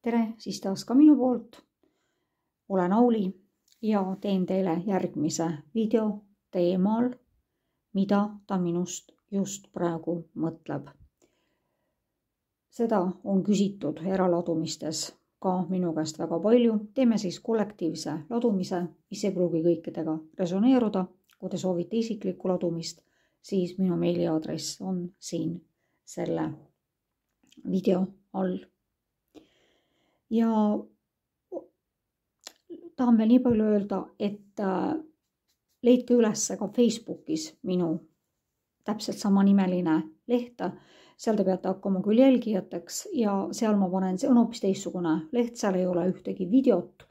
tere siis taas ka minu poolt. Olen Auli ja teen teile järgmise video teemal, mida ta minust just praegu mõtleb. Seda on küsitud eraladumistes ka minu käest väga palju. Teeme siis kollektiivse ladumise, mis ei pruugi kõikidega resoneeruda. Kui te soovite isiklikku ladumist, siis minu meiliaadress on siin selle video all. Ja tahan veel nii palju öelda, et leidke üles ka Facebookis minu täpselt sama nimeline leht. Seal te peate hakkama küll jälgijateks ja seal ma panen, see on hoopis teistsugune leht, seal ei ole ühtegi videot.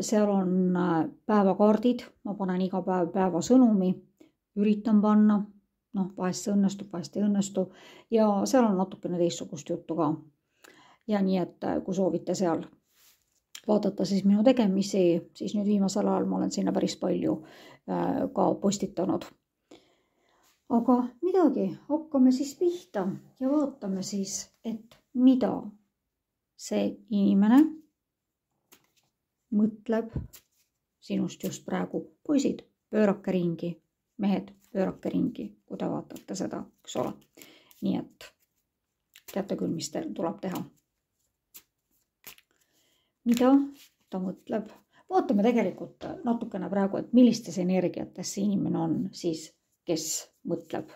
Seal on päevakaardid, ma panen iga päev päevasõnumi, üritan panna, vahest see õnnestub, vahest ei õnnestu ja seal on natukene teistsugust juttu ka. Ja nii, et kui soovite seal vaadata siis minu tegemisi, siis nüüd viimasel ajal ma olen sinna päris palju ka postitanud. Aga midagi, hakkame siis pihta ja vaatame siis, et mida see inimene mõtleb sinust just praegu. Poisid, pöörake ringi, mehed, pöörake ringi, kui te vaatate seda, eks ole. Nii et teate küll, mis teil tuleb teha. Mida ta mõtleb? Vaatame tegelikult natukene praegu, et millistes energiates see inimene on siis, kes mõtleb.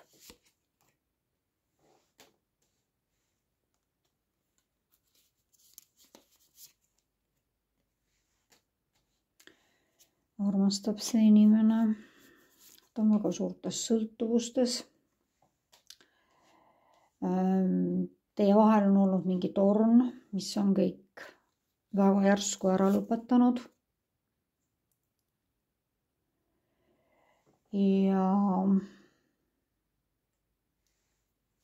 Armastab see inimene. Ta on väga suurtes sõltuvustes. Teie vahel on olnud mingi torn, mis on kõik väga järsku ära lõpetanud. Ja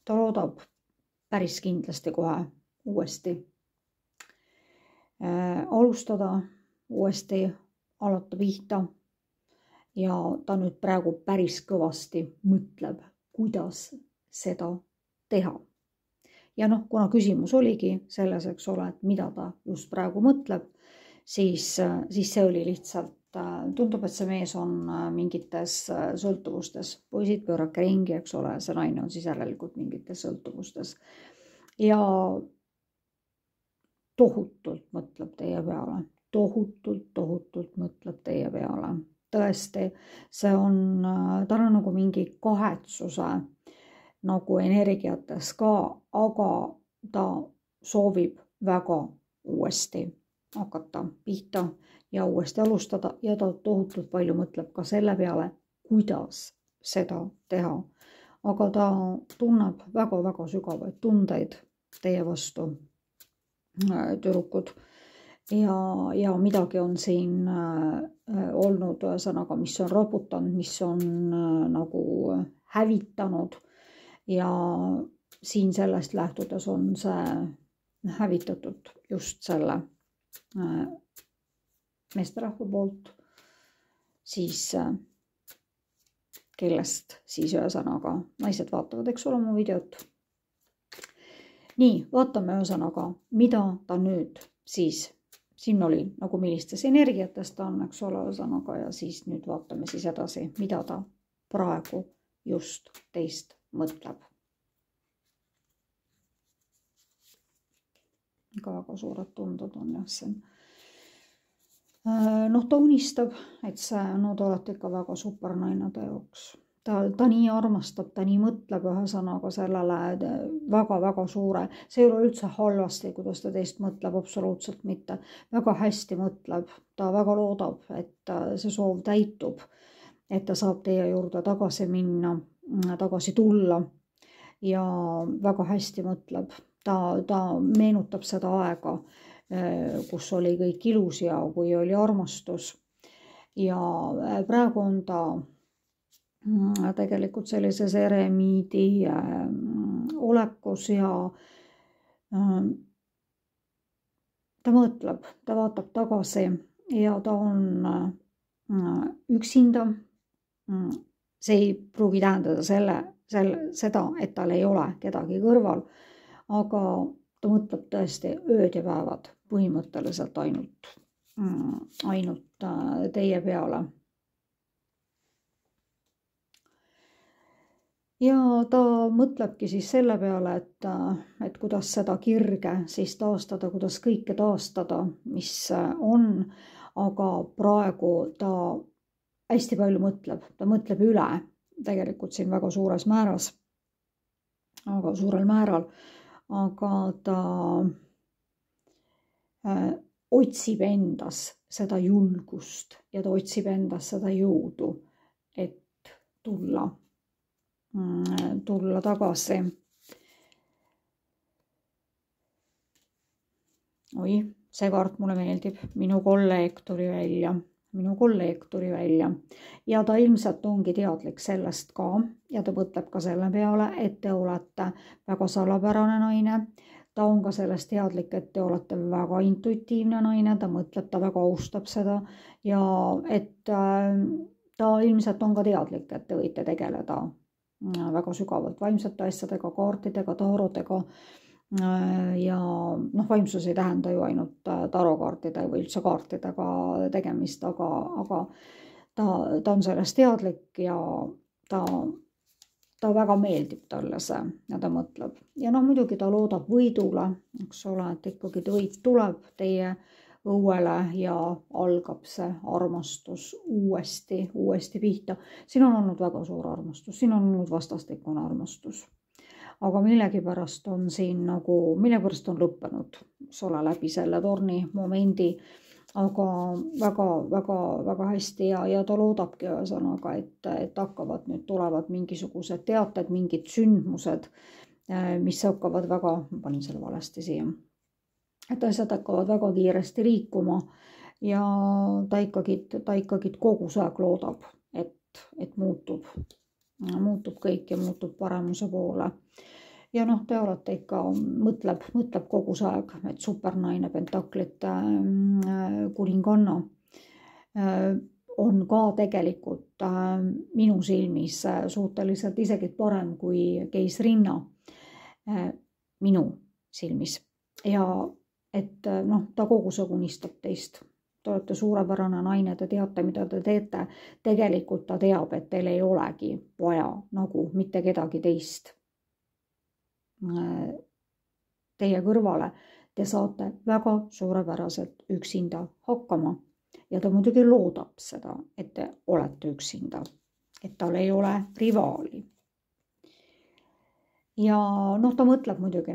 ta loodab päris kindlasti kohe uuesti alustada, uuesti alata pihta. Ja ta nüüd praegu päris kõvasti mõtleb, kuidas seda teha. Ja kuna küsimus oligi selles, eks ole, et mida ta just praegu mõtleb, siis see oli lihtsalt, tundub, et see mees on mingites sõltuvustes. Poisid, pöörake ringi, eks ole, see naine on siis järelikult mingites sõltuvustes. Ja tohutult mõtleb teie peale. Tohutult mõtleb teie peale. Tõesti, see on, tal on nagu mingi kahetsuse nagu energiates ka, aga ta soovib väga uuesti hakata pihta ja uuesti alustada ja ta tohutult palju mõtleb ka selle peale, kuidas seda teha. Aga ta tunneb väga-väga sügavaid tundeid teie vastu, tüdrukud. Ja midagi on siin olnud sõnaga, mis on raputanud, mis on nagu hävitanud. Ja siin sellest lähtudes on see hävitatud just selle meesterahva poolt, siis kellest siis ühesõnaga naised vaatavad, eks ole mu videot. Nii, vaatame ühesõnaga, mida ta nüüd siis, siin oli nagu millistes energiates ta on, eks ole ühesõnaga, ja siis nüüd vaatame siis edasi, mida ta praegu just teist mõtleb. Väga suured tunded on jah siin. Ta unistab, et see te olete ikka väga super naine ta jaoks. Ta nii armastab, ta nii mõtleb ühesõnaga sellele väga-väga suure. See ei ole üldse halvasti, kuidas ta teist mõtleb, absoluutselt mitte. Väga hästi mõtleb, ta väga loodab, et see soov täitub, et ta saab teie juurde tagasi minna, tagasi tulla ja väga hästi mõtleb. Ta meenutab seda aega, kus oli kõik ilus ja kui oli armastus. Ja praegu on ta tegelikult sellises eremiidi olekus ja ta mõtleb, ta vaatab tagasi ja ta on üksinda. See ei pruugi tähendada seda, et tal ei ole kedagi kõrval, aga ta mõtleb tõesti ööd ja päevad põhimõtteliselt ainult teie peale. Ja ta mõtlebki siis selle peale, et kuidas seda kirge siis taastada, kuidas kõike taastada, mis on, aga praegu ta hästi palju mõtleb, ta mõtleb üle tegelikult siin väga suurel määral, aga ta otsib endas seda julgust ja ta otsib endas seda jõudu, et tulla tagasi. Oi, see kaart mulle meeldib, minu kolleeg tuli välja ja ta ilmselt ongi teadlik sellest ka ja ta mõtleb ka selle peale, et te olete väga salapärane naine. Ta on ka sellest teadlik, et te olete väga intuitiivne naine, ta mõtleb, ta väga austab seda ja et ta ilmselt on ka teadlik, et te võite tegeleda väga sügavalt vaimsete asjadega, kaartidega, tarotega ja vaimsus ei tähenda ju ainult tarokaartide või üldse kaartidega tegemist, aga ta on sellest teadlik ja ta väga meeldib talle see ja ta mõtleb. Ja muidugi ta loodab võidule, eks ole, et ikkagi võit tuleb teie õuele ja algab see armastus uuesti pihta. Siin on olnud väga suur armastus, siin on olnud vastastikune armastus. Aga millegipärast on siin millegipärast on lõppenud, eks ole, läbi selle torni momendi, aga väga hästi ja ta loodabki ühesõnaga, et hakkavad nüüd tulevad mingisugused teated, mingid sündmused, mis hakkavad ma panin selle valesti siia, et asjad hakkavad väga kiiresti liikuma ja ta ikkagi kogu see aeg loodab, et muutub kõik ja muutub paremuse poole. Ja te olete ikka, mõtleb kogu see aeg, et supernaine, pentaklite kuninganna on ka tegelikult minu silmis suhteliselt isegi parem kui keisrinna minu silmis. Ja et ta kogu see unistab teist. Te olete suurepärane naine, te teate, mida te teete. Tegelikult ta teab, et teil ei olegi vaja mitte kedagi teist teie kõrvale. Te saate väga suurepäraselt üksinda hakkama ja ta muidugi loodab seda, et te olete üksinda, et tal ei ole rivaali. Ja ta mõtleb muidugi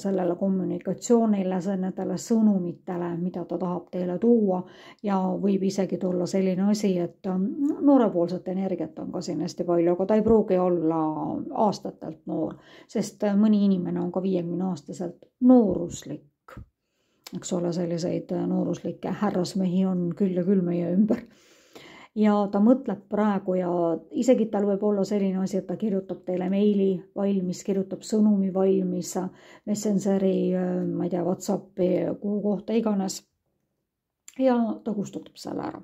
sellele kommunikatsioonile, nendele sõnumitele, mida ta tahab teile tuua ja võib isegi tulla selline asi, et noorepoolset energiat on ka siin hästi palju, aga ta ei pruugi olla aastatelt noor, sest mõni inimene on ka 50-aastaselt nooruslik. Eks ole, selliseid nooruslikke härrasmehi on küll ja küll meie ümber. Ja ta mõtleb praegu ja isegi tal võib olla selline asi, et ta kirjutab teile meili valmis, kirjutab sõnumi valmis, Messengeri, ma ei tea, WhatsAppi, kuhu kohta iganes. Ja ta kustutab selle ära.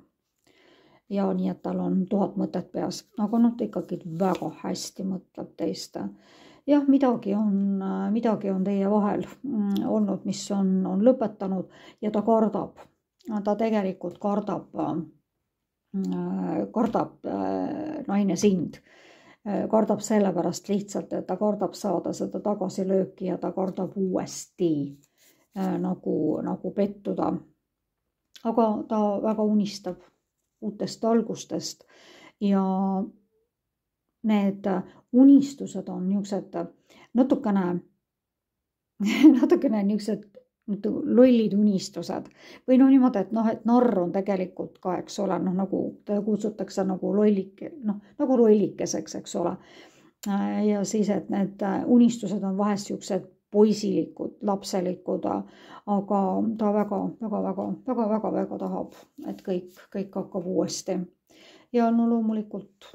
Ja nii, et tal on 1000 mõtet peas, aga ta ikkagi väga hästi mõtleb teist. Jah, midagi on teie vahel olnud, mis on lõpetanud ja ta kardab. Ta tegelikult kardab naine sind, kardab sellepärast lihtsalt, et ta kardab saada seda tagasilööki ja ta kardab uuesti nagu pettuda. Aga ta väga unistab uutest algustest ja need unistused on niisugused natukene niisugused lollid unistused või niimoodi, et narr on tegelikult ka, eks ole, nagu ta kutsutakse nagu lollikeseks, eks ole. Ja siis, et need unistused on vahest niisugused poisilikud, lapselikud, aga ta väga tahab, et kõik hakkab uuesti. Ja loomulikult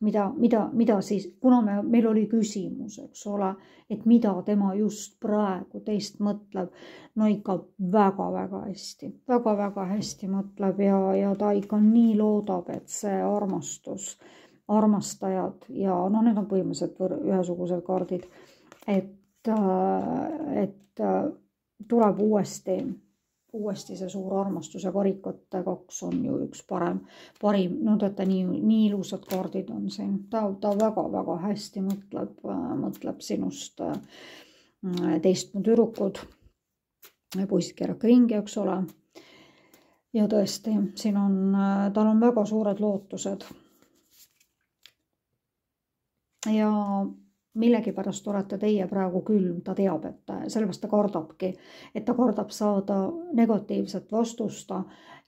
mida siis, kuna meil oli küsimus, eks ole, et mida tema just praegu teist mõtleb, ikka väga hästi mõtleb ja ta ikka nii loodab, et see armastajad ja need on põhimõtteliselt ühesugused kaardid, et et tuleb uuesti see suur armastus ja karikate 2 on ju üks parim, no teate, nii ilusad kaardid on siin, ta väga-väga hästi mõtleb sinust, teist mu tüdrukud, poisid keerake ringi, eks ole, ja tõesti, siin tal on väga suured lootused ja millegipärast olete teie praegu külm, ta teab, et sellepärast ta kardabki, et ta kardab saada negatiivset vastust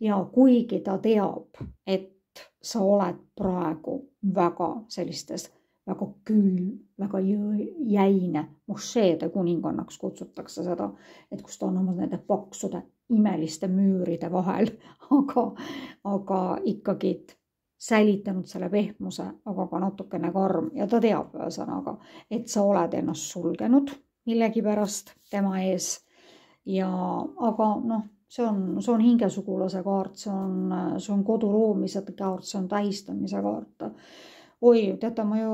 ja kuigi ta teab, et sa oled praegu väga sellistes, väga külm, väga jäine, mošeede kuningannaks kutsutakse seda, et kus ta on oma nende paksude imeliste müüride vahel, aga ikkagi säilitanud selle pehmuse, aga ka natukene karm ja ta teab ühesõnaga, et sa oled ennast sulgenud millegipärast tema ees aga noh, see on hingesugulase kaart, see on kodu loomise kaart, see on tähistamise kaart. Oi, teate, ma ei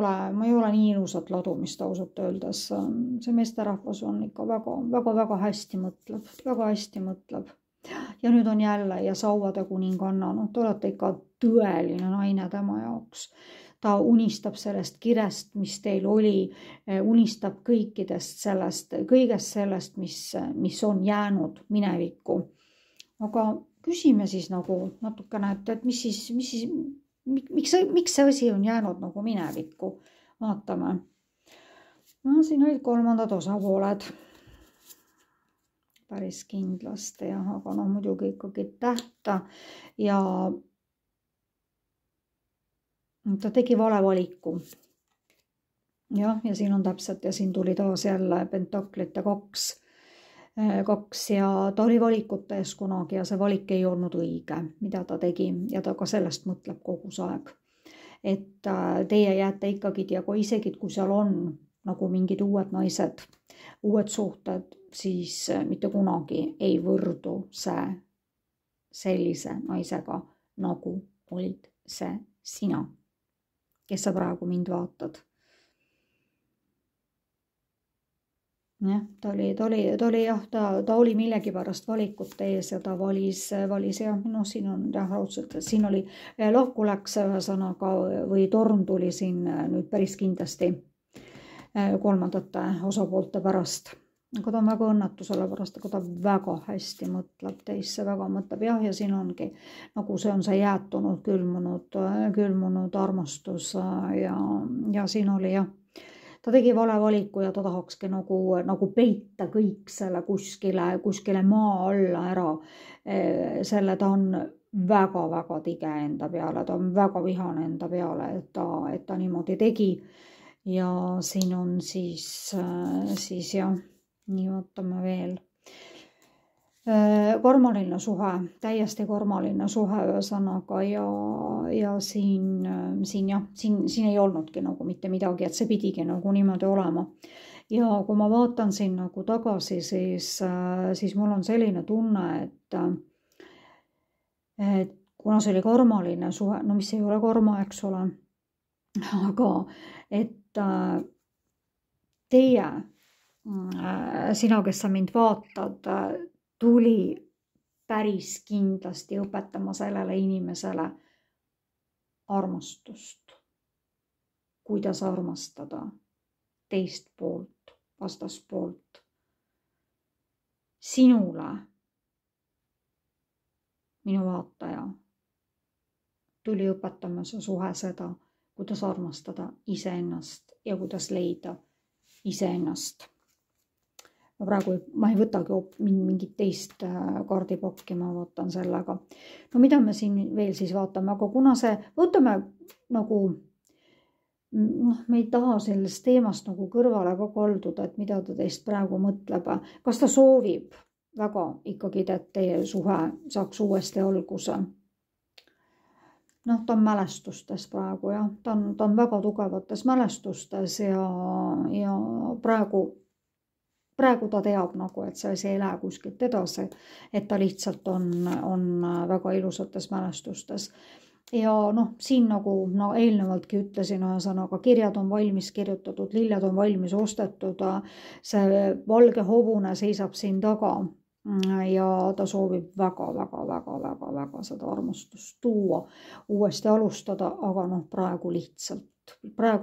ole nii ilusat ladumist ausalt öeldes. See meesterahvas on ikka väga hästi mõtleb. Ja nüüd on jälle ja sauade kuninganna, te olete ikka tõeline naine tema jaoks. Ta unistab sellest kirest, mis teil oli, unistab kõigest sellest, mis on jäänud minevikku. Aga küsime siis nagu natukene, et miks see asi on jäänud nagu minevikku? Vaatame. No, siin olid 3. osapooled. Päris kindlasti, aga muidugi ikkagi tähta ja ta tegi vale valiku. Ja siin on täpselt ja siin tuli taas jälle pentaklite 2 ja ta oli valikute ees kunagi ja see valik ei olnud õige, mida ta tegi ja ta ka sellest mõtleb kogu aeg. Et teie jääte ikkagi ja isegi kui seal on nagu mingid uued naised, uued suhted, siis mitte kunagi ei võrdu see sellise naisega, nagu olid see sina, kes sa praegu mind vaatad. Jah, ta oli millegipärast valikute ees ja ta valis ja siin on raudselt, siin oli lahku läks ühesõnaga või torm tuli siin nüüd päris kindlasti 3. osapoolte pärast. Aga ta on väga õnnetu sellepärast, aga ta väga hästi mõtleb teisse, väga mõtleb ja siin ongi, nagu see on see jäätunud, külmunud armastus ja siin oli jah. Ta tegi vale valiku ja ta tahakski nagu peita kõik selle kuskile maa alla ära. Selle ta on väga tige enda peale, ta on väga vihane enda peale, et ta niimoodi tegi. Ja siin on siis jah, nii vaatame veel. Karmaline suhe, täiesti karmaline suhe ühesõnaga ja siin ei olnudki nagu mitte midagi, et see pidigi nagu niimoodi olema. Ja kui ma vaatan siin nagu tagasi, siis mul on selline tunne, et kuna see oli karmaline suhe, no mis ei ole karma, eks ole, aga et teie, sina, kes sa mind vaatad, tuli päris kindlasti õpetama sellele inimesele armastust. Kuidas armastada teist poolt, vastaspoolt. Sinule, minu vaataja, tuli õpetama see suhe seda, kuidas armastada iseennast ja kuidas leida iseennast. Praegu ma ei võtagi mingit teist kaardipakki, ma vaatan sellega. No mida me siin veel siis vaatame, aga kuna võtame nagu, me ei taha sellest teemast nagu kõrvale ka kalduda, et mida ta teist praegu mõtleb. Kas ta soovib väga ikkagi, et teie suhe saaks uuesti alguse? Ta on mälestustes praegu ja ta on väga tugevates mälestustes ja praegu ta teab nagu, et see ei lähe kuskilt edasi, et ta lihtsalt on väga ilusates mälestustes. ja noh, siin nagu eelnevaltki ütlesin, ühesõnaga kirjad on valmis kirjutatud, lilled on valmis ostetud, see valge hobune seisab siin taga ja ta soovib väga seda armastust tuua, uuesti alustada, aga noh, praegu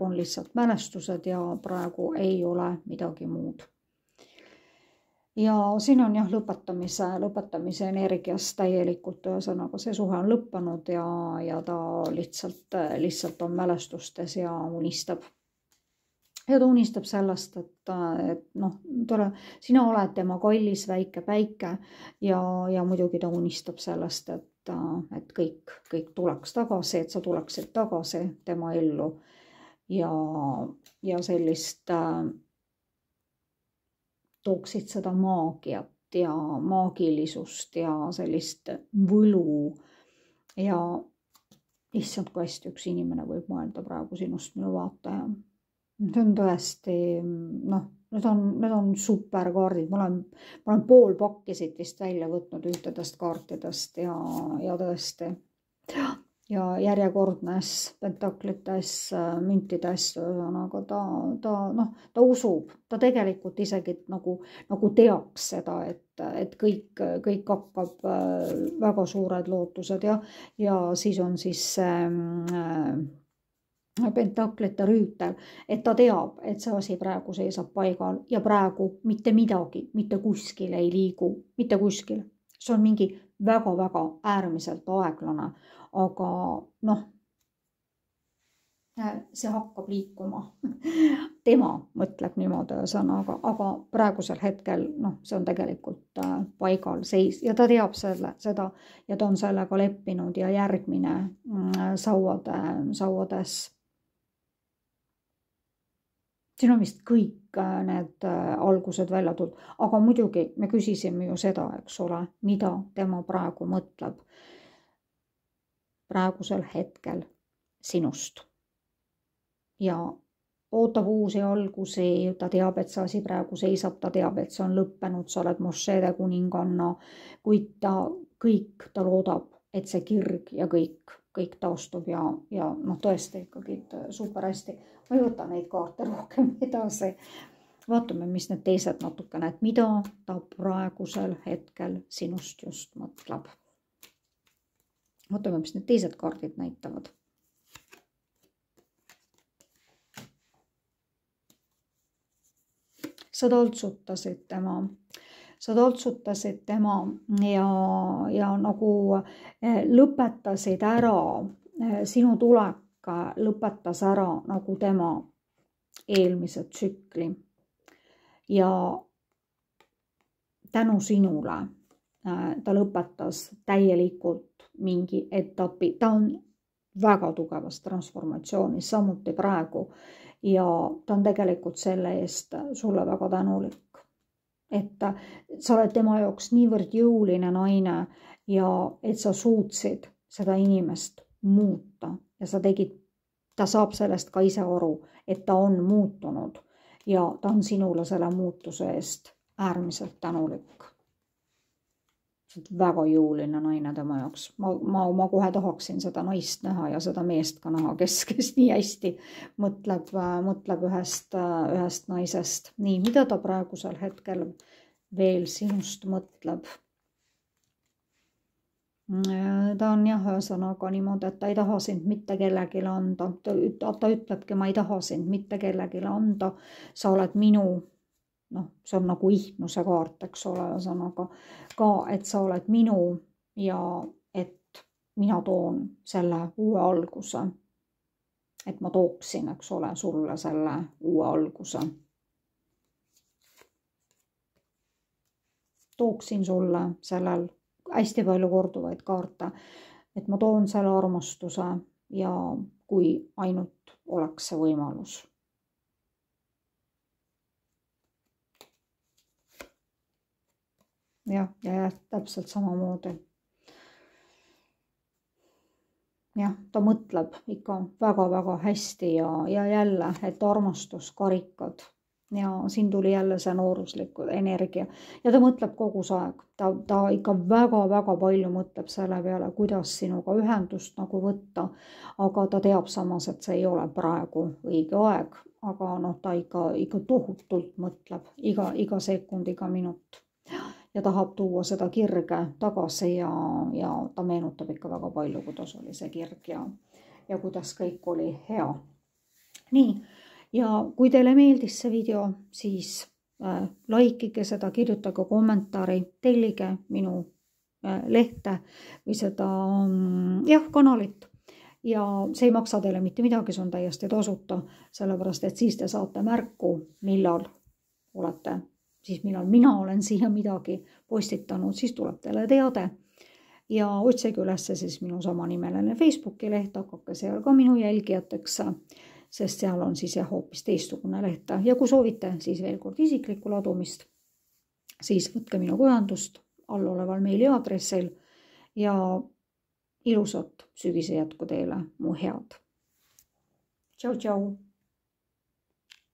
on lihtsalt mälestused ja praegu ei ole midagi muud. Ja siin on jah lõpetamise energias täielikult, ühesõnaga see suhe on lõppenud ja ta lihtsalt on mälestustes ja unistab. Ja ta unistab sellest, et noh, sina oled tema kallis väike päike ja muidugi ta unistab sellest, et kõik tuleks tagasi, et sa tuleksid tagasi tema ellu ja sellist tooksid seda maagiat ja maagilisust ja sellist võlu ja issand, kui hästi üks inimene võib mõelda praegu sinust, minu vaataja. See on tõesti, noh, need on superkaardid, ma olen pool pakki siit vist välja võtnud ühtedest kaartidest ja tõesti ja järjekordne pentaaklites, müntides, aga ta usub, ta tegelikult isegi nagu teaks seda, et kõik hakkab väga suured lootused ja siis on siis pentaaklite rüütel, et ta teab, et see asi praegu seisab paigal ja praegu mitte midagi, mitte kuskil ei liigu, mitte kuskil. See on mingi väga äärmiselt aeglane, aga noh, see hakkab liikuma. Tema mõtleb niimoodi ühesõnaga, aga praegusel hetkel noh, see on tegelikult paigal seis ja ta teab seda ja ta on sellega leppinud ja järgmine sauades. Siin on vist kõik need algused välja tulnud, aga muidugi me küsisime ju seda, eks ole, mida tema praegu mõtleb praegusel hetkel sinust ja ootab uusi algusi, ta teab, et see asi praegu seisab, ta teab, et see on lõppenud, sa oled Mošede kuninganna, kuid ta loodab, et see kirg ja kõik taastub ja noh, tõesti ikkagi super hästi. Ma ei võta neid kaarte rohkem edasi. Vaatame, mis need teised natukene, et mida ta praegusel hetkel sinust just mõtleb. Vaatame, mis need teised kaardid näitavad. Sa taltsutasid tema ja nagu lõpetasid ära, sinu tulek lõpetas ära nagu tema eelmise tsükli ja tänu sinule ta lõpetas täielikult mingi etapi, ta on väga tugevas transformatsioonis samuti praegu ja ta on tegelikult selle eest sulle väga tänulik, et sa oled tema jaoks niivõrd jõuline naine ja et sa suutsid seda inimest muuta ja ta saab sellest ka ise aru, et ta on muutunud ja ta on sinule selle muutuse eest äärmiselt tänulik. Väga jõuline naine tema jaoks. Ma kohe tahaksin seda naist näha ja seda meest ka näha, kes nii hästi mõtleb ühest naisest. Nii, mida ta praegusel hetkel veel sinust mõtleb? Ta on jah, ühesõnaga niimoodi, et ta ei taha sind mitte kellelegi anda. Ta ütlebki, ma ei taha sind mitte kellelegi anda. Sa oled minu, noh, see on nagu ihnuse kaart, eks ole, ühesõnaga ka, et sa oled minu ja et mina toon selle uue alguse. Et ma tooksin, eks ole, sulle selle uue alguse. Tooksin sulle sellel hästi palju korduvaid kaarte, et ma toon selle armastuse ja kui ainult oleks see võimalus. Ja täpselt samamoodi. Jah, ta mõtleb ikka väga hästi ja jälle, et armastuskarikad ja siin tuli jälle see nooruslik energia ja ta mõtleb kogu see aeg, ta ikka väga-väga palju mõtleb selle peale, kuidas sinuga ühendust nagu võtta, aga ta teab samas, et see ei ole praegu õige aeg, aga noh, ta ikka tohutult mõtleb iga sekund, iga minut ja tahab tuua seda kirge tagasi ja ta meenutab ikka väga palju, kuidas oli see kirg ja kuidas kõik oli hea. Nii. Ja kui teile meeldis see video, siis laikige seda, kirjutage kommentaari, tellige minu lehte või seda kanalit. Ja see ei maksa teile mitte midagi, see on täiesti tasuta, sellepärast et siis te saate märku, millal mina olen siia midagi postitanud, siis tuleb teile teade. Ja otsige üles siis minu samanimeline Facebooki leht, hakake seal ka minu jälgijateks, sest seal on siis hoopis teistsugune leht. Ja kui soovite siis veel kord isiklikku ladumist, siis võtke minuga ühendust alloleval meiliaadressil ja ilusat sügise jätku teile, mu head. Tšau, tšau!